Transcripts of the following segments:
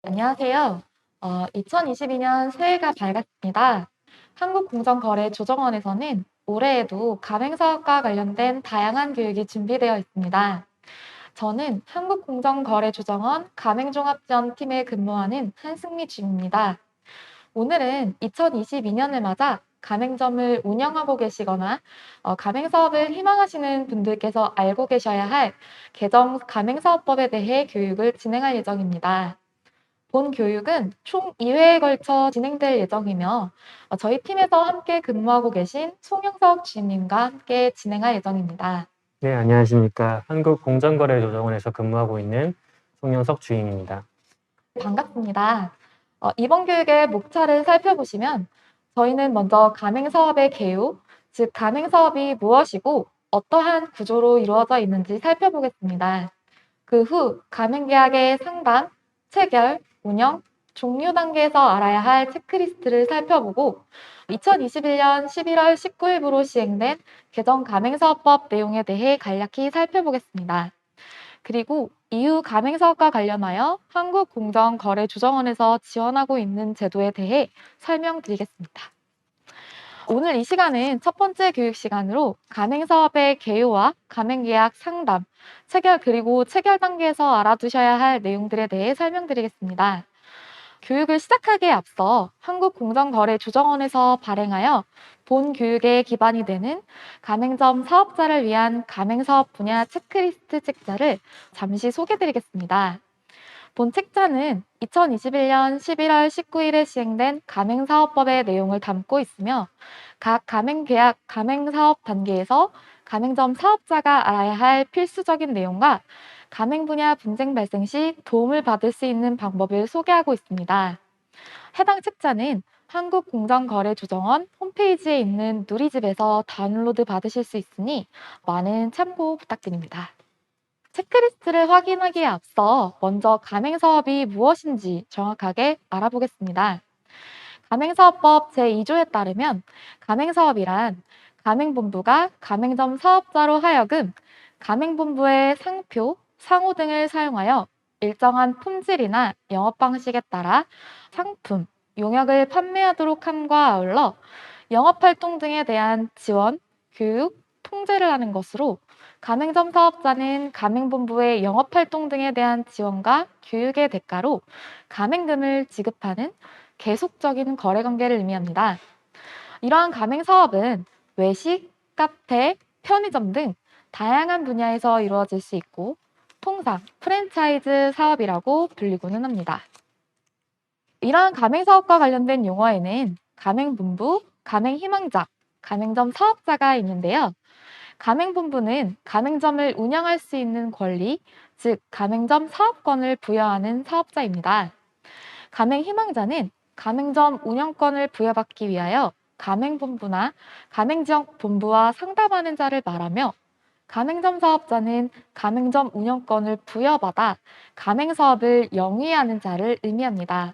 안녕하세요. 2022년 새해가 밝았습니다. 한국공정거래조정원에서는 올해에도 가맹사업과 관련된 다양한 교육이 준비되어 있습니다. 저는 한국공정거래조정원 가맹종합지원팀에 근무하는 한승미 주임입니다. 오늘은 2022년을 맞아 가맹점을 운영하고 계시거나 가맹사업을 희망하시는 분들께서 알고 계셔야 할 개정 가맹사업법에 대해 교육을 진행할 예정입니다. 본 교육은 총 2회에 걸쳐 진행될 예정이며 저희 팀에서 함께 근무하고 계신 송영석 주임님과 함께 진행할 예정입니다. 네, 안녕하십니까. 한국공정거래조정원에서 근무하고 있는 송영석 주임입니다. 반갑습니다. 이번 교육의 목차를 살펴보시면 저희는 먼저 가맹사업의 개요, 즉 가맹사업이 무엇이고 어떠한 구조로 이루어져 있는지 살펴보겠습니다. 그 후 가맹계약의 상담, 체결, 운영, 종료 단계에서 알아야 할 체크리스트를 살펴보고 2021년 11월 19일부로 시행된 개정 가맹사업법 내용에 대해 간략히 살펴보겠습니다. 그리고 이후 가맹사업과 관련하여 한국공정거래조정원에서 지원하고 있는 제도에 대해 설명드리겠습니다. 오늘 이 시간은 첫 번째 교육 시간으로 가맹사업의 개요와 가맹계약 상담, 체결 그리고 체결 단계에서 알아두셔야 할 내용들에 대해 설명드리겠습니다. 교육을 시작하기에 앞서 한국공정거래조정원에서 발행하여 본 교육의 기반이 되는 가맹점 사업자를 위한 가맹사업 분야 체크리스트 책자를 잠시 소개드리겠습니다. 본 책자는 2021년 11월 19일에 시행된 가맹사업법의 내용을 담고 있으며 각 가맹계약, 가맹사업 단계에서 가맹점 사업자가 알아야 할 필수적인 내용과 가맹 분야 분쟁 발생 시 도움을 받을 수 있는 방법을 소개하고 있습니다. 해당 책자는 한국공정거래조정원 홈페이지에 있는 누리집에서 다운로드 받으실 수 있으니 많은 참고 부탁드립니다. 체크리스트를 확인하기에 앞서 먼저 가맹사업이 무엇인지 정확하게 알아보겠습니다. 가맹사업법 제2조에 따르면 가맹사업이란 가맹본부가 가맹점 사업자로 하여금 가맹본부의 상표, 상호 등을 사용하여 일정한 품질이나 영업 방식에 따라 상품, 용역을 판매하도록 함과 아울러 영업활동 등에 대한 지원, 교육, 통제를 하는 것으로 가맹점 사업자는 가맹본부의 영업활동 등에 대한 지원과 교육의 대가로 가맹금을 지급하는 계속적인 거래관계를 의미합니다. 이러한 가맹사업은 외식, 카페, 편의점 등 다양한 분야에서 이루어질 수 있고 통상 프랜차이즈 사업이라고 불리고는 합니다. 이러한 가맹사업과 관련된 용어에는 가맹본부, 가맹희망자, 가맹점 사업자가 있는데요. 가맹본부는 가맹점을 운영할 수 있는 권리, 즉 가맹점 사업권을 부여하는 사업자입니다. 가맹희망자는 가맹점 운영권을 부여받기 위하여 가맹본부나 가맹지역본부와 상담하는 자를 말하며 가맹점 사업자는 가맹점 운영권을 부여받아 가맹사업을 영위하는 자를 의미합니다.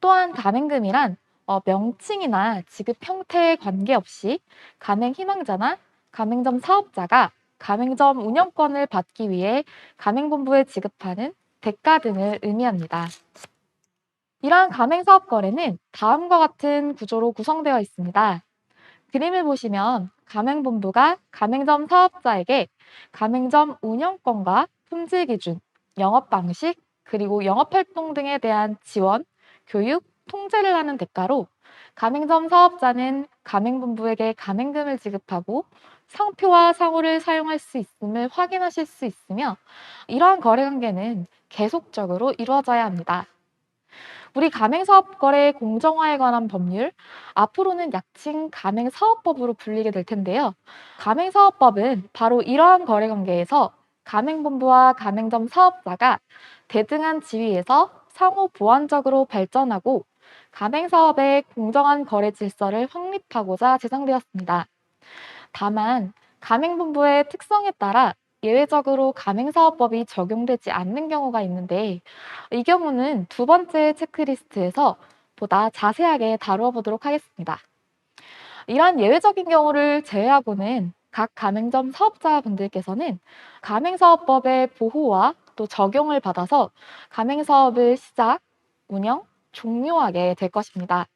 또한 가맹금이란 명칭이나 지급 형태에 관계없이 가맹희망자나 가맹점 사업자가 가맹점 운영권을 받기 위해 가맹본부에 지급하는 대가 등을 의미합니다. 이러한 가맹사업 거래는 다음과 같은 구조로 구성되어 있습니다. 그림을 보시면 가맹본부가 가맹점 사업자에게 가맹점 운영권과 품질 기준, 영업 방식, 그리고 영업활동 등에 대한 지원, 교육, 통제를 하는 대가로 가맹점 사업자는 가맹본부에게 가맹금을 지급하고 상표와 상호를 사용할 수 있음을 확인하실 수 있으며 이러한 거래관계는 계속적으로 이루어져야 합니다. 우리 가맹사업 거래 공정화에 관한 법률, 앞으로는 약칭 가맹사업법으로 불리게 될 텐데요. 가맹사업법은 바로 이러한 거래관계에서 가맹본부와 가맹점 사업자가 대등한 지위에서 상호 보완적으로 발전하고 가맹사업의 공정한 거래 질서를 확립하고자 제정되었습니다. 다만 가맹본부의 특성에 따라 예외적으로 가맹사업법이 적용되지 않는 경우가 있는데 이 경우는 두 번째 체크리스트에서 보다 자세하게 다루어 보도록 하겠습니다. 이러한 예외적인 경우를 제외하고는 각 가맹점 사업자분들께서는 가맹사업법의 보호와 또 적용을 받아서 가맹사업을 시작, 운영, 종료하게 될 것입니다.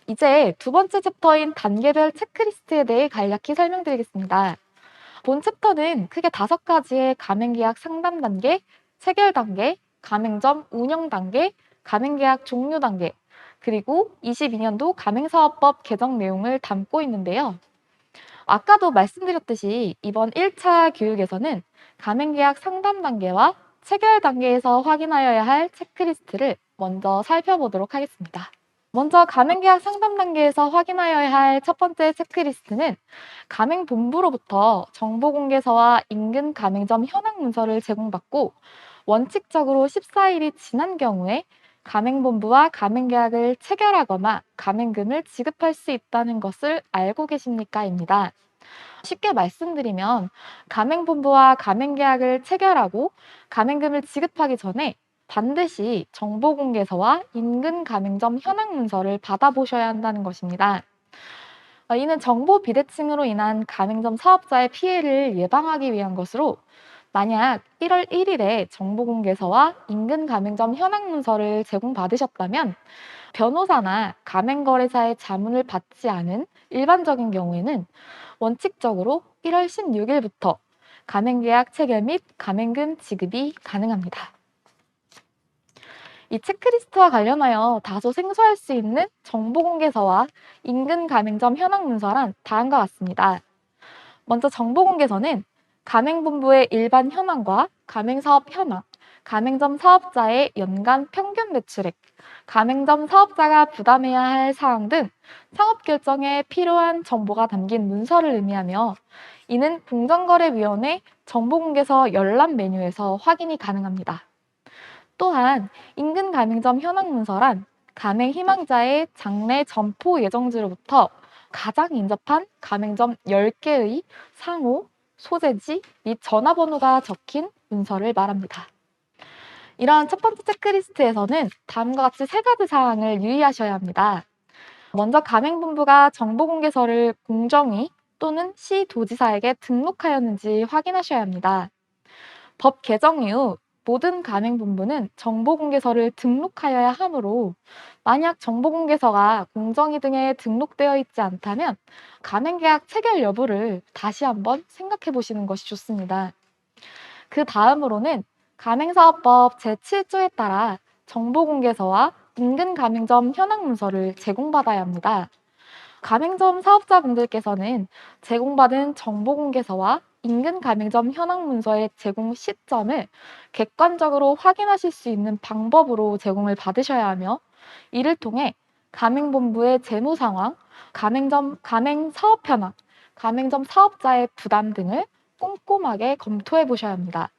이제 두 번째 챕터인 단계별 체크리스트에 대해 간략히 설명드리겠습니다. 본 챕터는 크게 5가지의 가맹계약 상담 단계, 체결 단계, 가맹점 운영 단계, 가맹계약 종료 단계, 그리고 22년도 가맹사업법 개정 내용을 담고 있는데요. 아까도 말씀드렸듯이 이번 1차 교육에서는 가맹계약 상담 단계와 체결 단계에서 확인하여야 할 체크리스트를 먼저 살펴보도록 하겠습니다. 먼저 가맹계약 상담 단계에서 확인하여야 할 첫 번째 체크리스트는 가맹본부로부터 정보공개서와 인근 가맹점 현황 문서를 제공받고 원칙적으로 14일이 지난 경우에 가맹본부와 가맹계약을 체결하거나 가맹금을 지급할 수 있다는 것을 알고 계십니까?입니다. 쉽게 말씀드리면 가맹본부와 가맹계약을 체결하고 가맹금을 지급하기 전에 반드시 정보공개서와 인근 가맹점 현황 문서를 받아보셔야 한다는 것입니다. 이는 정보 비대칭으로 인한 가맹점 사업자의 피해를 예방하기 위한 것으로 만약 1월 1일에 정보공개서와 인근 가맹점 현황 문서를 제공받으셨다면 변호사나 가맹거래사의 자문을 받지 않은 일반적인 경우에는 원칙적으로 1월 16일부터 가맹계약 체결 및 가맹금 지급이 가능합니다. 이 체크리스트와 관련하여 다소 생소할 수 있는 정보공개서와 인근 가맹점 현황 문서란 다음과 같습니다. 먼저 정보공개서는 가맹본부의 일반 현황과 가맹사업 현황, 가맹점 사업자의 연간 평균 매출액, 가맹점 사업자가 부담해야 할 사항 등 상업결정에 필요한 정보가 담긴 문서를 의미하며 이는 공정거래위원회 정보공개서 열람 메뉴에서 확인이 가능합니다. 또한 인근 가맹점 현황 문서란 가맹 희망자의 장래 점포 예정지로부터 가장 인접한 가맹점 10개의 상호, 소재지 및 전화번호가 적힌 문서를 말합니다. 이러한 첫 번째 체크리스트에서는 다음과 같이 3가지 사항을 유의하셔야 합니다. 먼저 가맹본부가 정보공개서를 공정위 또는 시도지사에게 등록하였는지 확인하셔야 합니다. 법 개정 이후 모든 가맹본부는 정보공개서를 등록하여야 하므로 만약 정보공개서가 공정위 등에 등록되어 있지 않다면 가맹계약 체결 여부를 다시 한번 생각해 보시는 것이 좋습니다. 그 다음으로는 가맹사업법 제7조에 따라 정보공개서와 인근 가맹점 현황 문서를 제공받아야 합니다. 가맹점 사업자분들께서는 제공받은 정보공개서와 인근 가맹점 현황 문서의 제공 시점을 객관적으로 확인하실 수 있는 방법으로 제공을 받으셔야 하며 이를 통해 가맹본부의 재무 상황, 가맹 사업 현황, 가맹점 사업자의 부담 등을 꼼꼼하게 검토해 보셔야 합니다.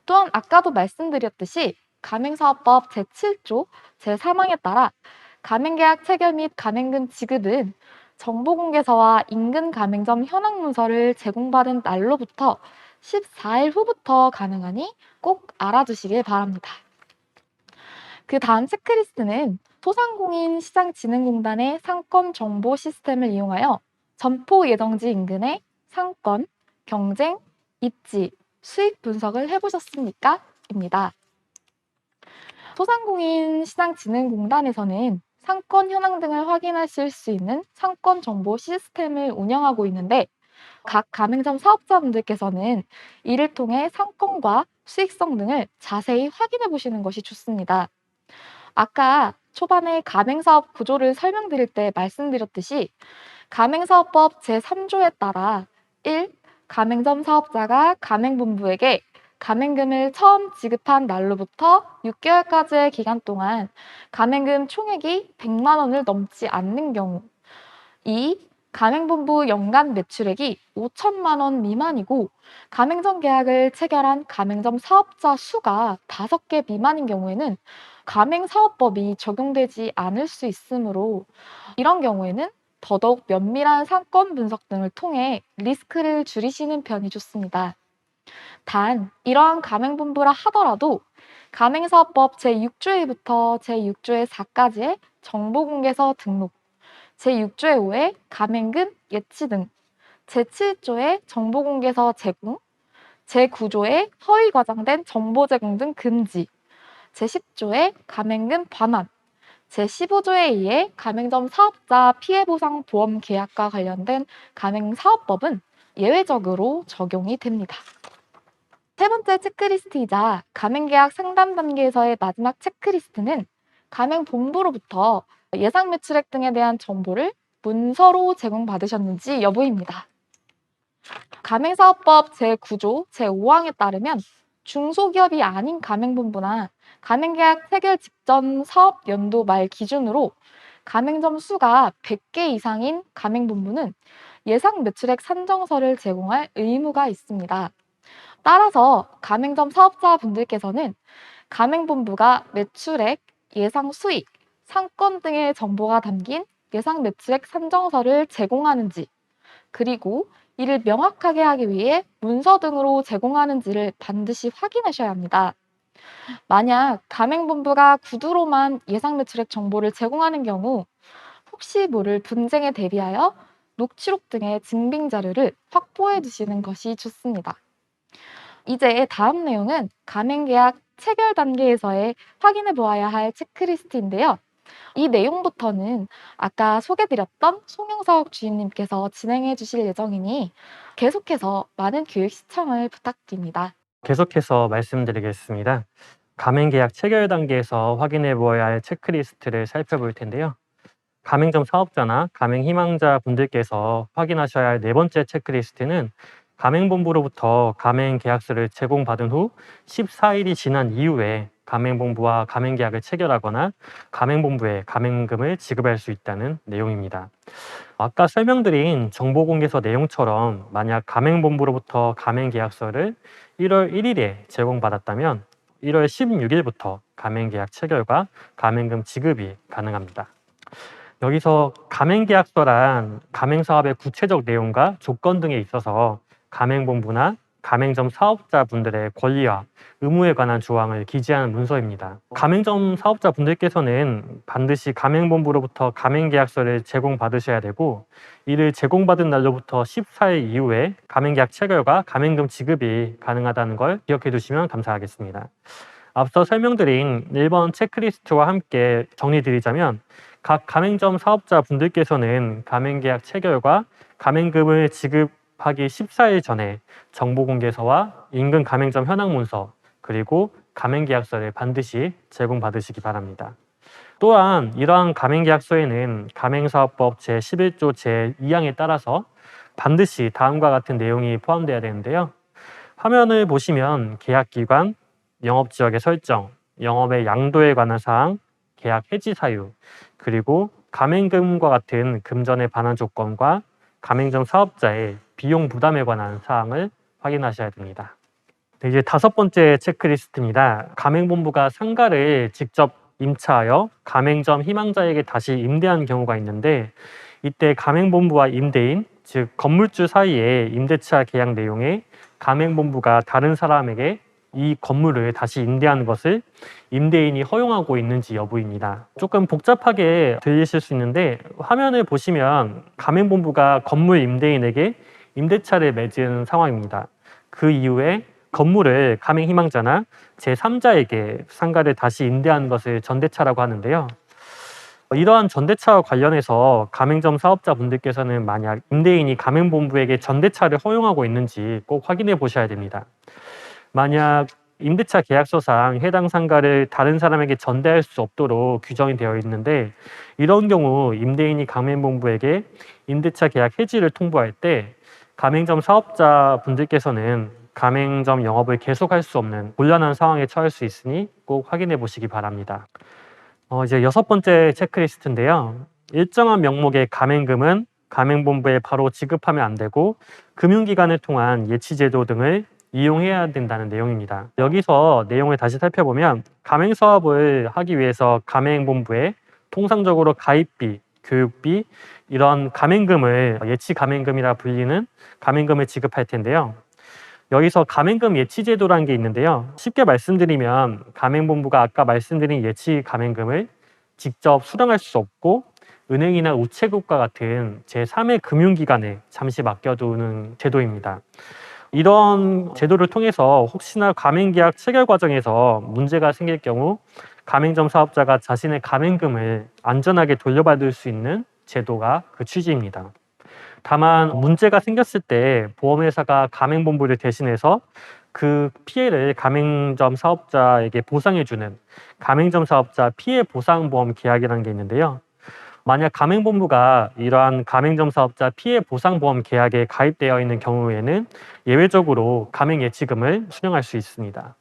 또한 아까도 말씀드렸듯이 가맹사업법 제7조 제3항에 따라 가맹계약 체결 및 가맹금 지급은 정보공개서와 인근 가맹점 현황 문서를 제공받은 날로부터 14일 후부터 가능하니 꼭 알아두시길 바랍니다. 그 다음 체크리스트는 소상공인시장진흥공단의 상권 정보 시스템을 이용하여 점포 예정지 인근의 상권, 경쟁, 입지, 수익 분석을 해보셨습니까? 입니다. 소상공인시장진흥공단에서는 상권 현황 등을 확인하실 수 있는 상권 정보 시스템을 운영하고 있는데 각 가맹점 사업자분들께서는 이를 통해 상권과 수익성 등을 자세히 확인해 보시는 것이 좋습니다. 아까 초반에 가맹사업 구조를 설명드릴 때 말씀드렸듯이 가맹사업법 제3조에 따라 1. 가맹점 사업자가 가맹본부에게 가맹금을 처음 지급한 날로부터 6개월까지의 기간 동안 가맹금 총액이 100만 원을 넘지 않는 경우 2. 가맹본부 연간 매출액이 5천만 원 미만이고 가맹점 계약을 체결한 가맹점 사업자 수가 5개 미만인 경우에는 가맹사업법이 적용되지 않을 수 있으므로 이런 경우에는 더더욱 면밀한 상권 분석 등을 통해 리스크를 줄이시는 편이 좋습니다. 단, 이러한 가맹본부라 하더라도 가맹사업법 제6조에부터 제6조의 4까지의 정보공개서 등록, 제6조의 5의 가맹금 예치 등, 제7조의 정보공개서 제공, 제9조의 허위 과장된 정보 제공 등 금지, 제10조의 가맹금 반환, 제15조에 의해 가맹점 사업자 피해보상 보험 계약과 관련된 가맹사업법은 예외적으로 적용이 됩니다. 세 번째 체크리스트이자 가맹계약 상담 단계에서의 마지막 체크리스트는 가맹본부로부터 예상 매출액 등에 대한 정보를 문서로 제공받으셨는지 여부입니다. 가맹사업법 제9조 제5항에 따르면 중소기업이 아닌 가맹본부나 가맹계약 체결 직전 사업연도 말 기준으로 가맹점 수가 100개 이상인 가맹본부는 예상 매출액 산정서를 제공할 의무가 있습니다. 따라서 가맹점 사업자분들께서는 가맹본부가 매출액, 예상 수익, 상권 등의 정보가 담긴 예상 매출액 산정서를 제공하는지, 그리고 이를 명확하게 하기 위해 문서 등으로 제공하는지를 반드시 확인하셔야 합니다. 만약 가맹본부가 구두로만 예상 매출액 정보를 제공하는 경우 혹시 모를 분쟁에 대비하여 녹취록 등의 증빙 자료를 확보해 두시는 것이 좋습니다. 이제 다음 내용은 가맹계약 체결 단계에서의 확인해 보아야 할 체크리스트인데요. 이 내용부터는 아까 소개드렸던 송영석 주임님께서 진행해 주실 예정이니 계속해서 많은 교육 시청을 부탁드립니다. 계속해서 말씀드리겠습니다. 가맹계약 체결 단계에서 확인해 보아야 할 체크리스트를 살펴볼 텐데요. 가맹점 사업자나 가맹희망자 분들께서 확인하셔야 할 네 번째 체크리스트는 가맹본부로부터 가맹계약서를 제공받은 후 14일이 지난 이후에 가맹본부와 가맹계약을 체결하거나 가맹본부에 가맹금을 지급할 수 있다는 내용입니다. 아까 설명드린 정보공개서 내용처럼 만약 가맹본부로부터 가맹계약서를 1월 1일에 제공받았다면 1월 16일부터 가맹계약 체결과 가맹금 지급이 가능합니다. 여기서 가맹계약서란 가맹사업의 구체적 내용과 조건 등에 있어서 가맹본부나 가맹점 사업자분들의 권리와 의무에 관한 조항을 기재하는 문서입니다. 가맹점 사업자분들께서는 반드시 가맹본부로부터 가맹계약서를 제공받으셔야 되고, 이를 제공받은 날로부터 14일 이후에 가맹계약 체결과 가맹금 지급이 가능하다는 걸 기억해 두시면 감사하겠습니다. 앞서 설명드린 1번 체크리스트와 함께 정리드리자면, 각 가맹점 사업자분들께서는 가맹계약 체결과 가맹금을 지급하기 14일 전에 정보공개서와 인근 가맹점 현황문서, 그리고 가맹계약서를 반드시 제공받으시기 바랍니다. 또한 이러한 가맹계약서에는 가맹사업법 제11조 제2항에 따라서 반드시 다음과 같은 내용이 포함되어야 되는데요. 화면을 보시면 계약기간, 영업지역의 설정, 영업의 양도에 관한 사항, 계약 해지 사유, 그리고 가맹금과 같은 금전의 반환 조건과 가맹점 사업자의 비용 부담에 관한 사항을 확인하셔야 됩니다. 이제 다섯 번째 체크리스트입니다. 가맹본부가 상가를 직접 임차하여 가맹점 희망자에게 다시 임대한 경우가 있는데, 이때 가맹본부와 임대인, 즉 건물주 사이의 임대차 계약 내용에 가맹본부가 다른 사람에게 이 건물을 다시 임대하는 것을 임대인이 허용하고 있는지 여부입니다. 조금 복잡하게 들리실 수 있는데, 화면을 보시면 가맹본부가 건물 임대인에게 임대차를 맺은 상황입니다. 그 이후에 건물을 가맹희망자나 제3자에게 상가를 다시 임대하는 것을 전대차라고 하는데요. 이러한 전대차와 관련해서 가맹점 사업자분들께서는 만약 임대인이 가맹본부에게 전대차를 허용하고 있는지 꼭 확인해 보셔야 됩니다. 만약 임대차 계약서상 해당 상가를 다른 사람에게 전대할 수 없도록 규정이 되어 있는데, 이런 경우 임대인이 가맹본부에게 임대차 계약 해지를 통보할 때 가맹점 사업자분들께서는 가맹점 영업을 계속할 수 없는 곤란한 상황에 처할 수 있으니 꼭 확인해 보시기 바랍니다. 이제 여섯 번째 체크리스트인데요. 일정한 명목의 가맹금은 가맹본부에 바로 지급하면 안 되고 금융기관을 통한 예치제도 등을 이용해야 된다는 내용입니다. 여기서 내용을 다시 살펴보면, 가맹사업을 하기 위해서 가맹본부에 통상적으로 가입비, 교육비, 이런 가맹금을 예치가맹금이라 불리는 가맹금을 지급할 텐데요. 여기서 가맹금 예치제도라는 게 있는데요. 쉽게 말씀드리면 가맹본부가 아까 말씀드린 예치가맹금을 직접 수령할 수 없고 은행이나 우체국과 같은 제3의 금융기관에 잠시 맡겨두는 제도입니다. 이런 제도를 통해서 혹시나 가맹계약 체결 과정에서 문제가 생길 경우 가맹점 사업자가 자신의 가맹금을 안전하게 돌려받을 수 있는 제도가 그 취지입니다. 다만 문제가 생겼을 때 보험회사가 가맹본부를 대신해서 그 피해를 가맹점 사업자에게 보상해주는 가맹점 사업자 피해 보상보험 계약이라는 게 있는데요. 만약 가맹본부가 이러한 가맹점 사업자 피해 보상보험 계약에 가입되어 있는 경우에는 예외적으로 가맹예치금을 수령할 수 있습니다.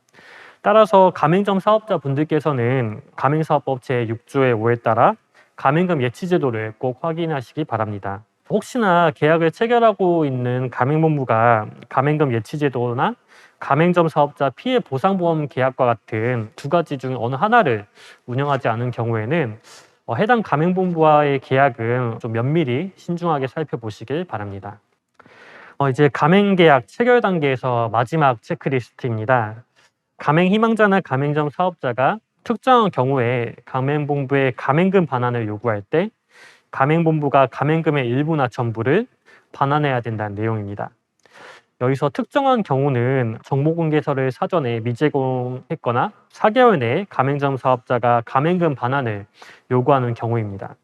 따라서 가맹점 사업자 분들께서는 가맹사업법 제6조의 5에 따라 가맹금 예치 제도를 꼭 확인하시기 바랍니다. 혹시나 계약을 체결하고 있는 가맹본부가 가맹금 예치 제도나 가맹점 사업자 피해 보상보험 계약과 같은 두 가지 중 어느 하나를 운영하지 않은 경우에는 해당 가맹본부와의 계약은 좀 면밀히 신중하게 살펴보시길 바랍니다. 이제 가맹계약 체결 단계에서 마지막 체크리스트입니다. 가맹 희망자나 가맹점 사업자가 특정한 경우에 가맹본부에 가맹금 반환을 요구할 때 가맹본부가 가맹금의 일부나 전부를 반환해야 된다는 내용입니다. 여기서 특정한 경우는 정보공개서를 사전에 미제공했거나 4개월 내에 가맹점 사업자가 가맹금 반환을 요구하는 경우입니다.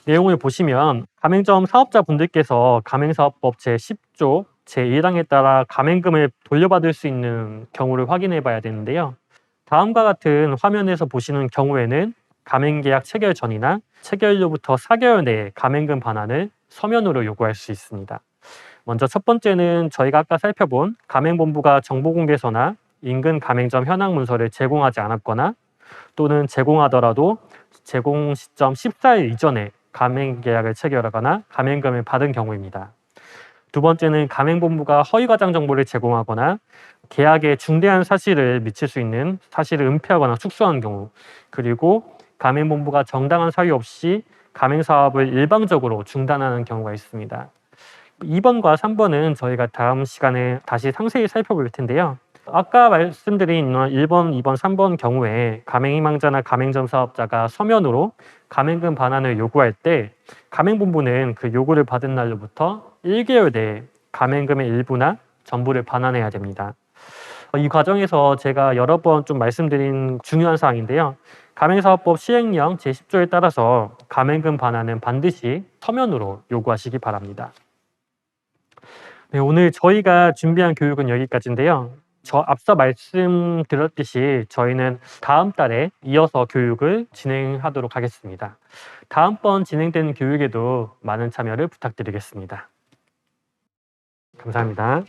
내용을 보시면 가맹점 사업자분들께서 가맹사업법 제10조 제1항에 따라 가맹금을 돌려받을 수 있는 경우를 확인해 봐야 되는데요. 다음과 같은 화면에서 보시는 경우에는 가맹계약 체결 전이나 체결일로부터 4개월 내에 가맹금 반환을 서면으로 요구할 수 있습니다. 먼저 첫 번째는 저희가 아까 살펴본 가맹본부가 정보공개서나 인근 가맹점 현황 문서를 제공하지 않았거나 또는 제공하더라도 제공 시점 14일 이전에 가맹계약을 체결하거나 가맹금을 받은 경우입니다. 두 번째는 가맹본부가 허위과장 정보를 제공하거나 계약에 중대한 사실을 미칠 수 있는 사실을 은폐하거나 축소한 경우, 그리고 가맹본부가 정당한 사유 없이 가맹사업을 일방적으로 중단하는 경우가 있습니다. 2번과 3번은 저희가 다음 시간에 다시 상세히 살펴볼 텐데요. 아까 말씀드린 1번, 2번, 3번 경우에 가맹희망자나 가맹점 사업자가 서면으로 가맹금 반환을 요구할 때 가맹본부는 그 요구를 받은 날로부터 1개월 내에 가맹금의 일부나 전부를 반환해야 됩니다. 이 과정에서 제가 여러 번 좀 말씀드린 중요한 사항인데요. 가맹사업법 시행령 제10조에 따라서 가맹금 반환은 반드시 서면으로 요구하시기 바랍니다. 네, 오늘 저희가 준비한 교육은 여기까지인데요. 앞서 말씀드렸듯이 저희는 다음 달에 이어서 교육을 진행하도록 하겠습니다. 다음번 진행되는 교육에도 많은 참여를 부탁드리겠습니다. 감사합니다.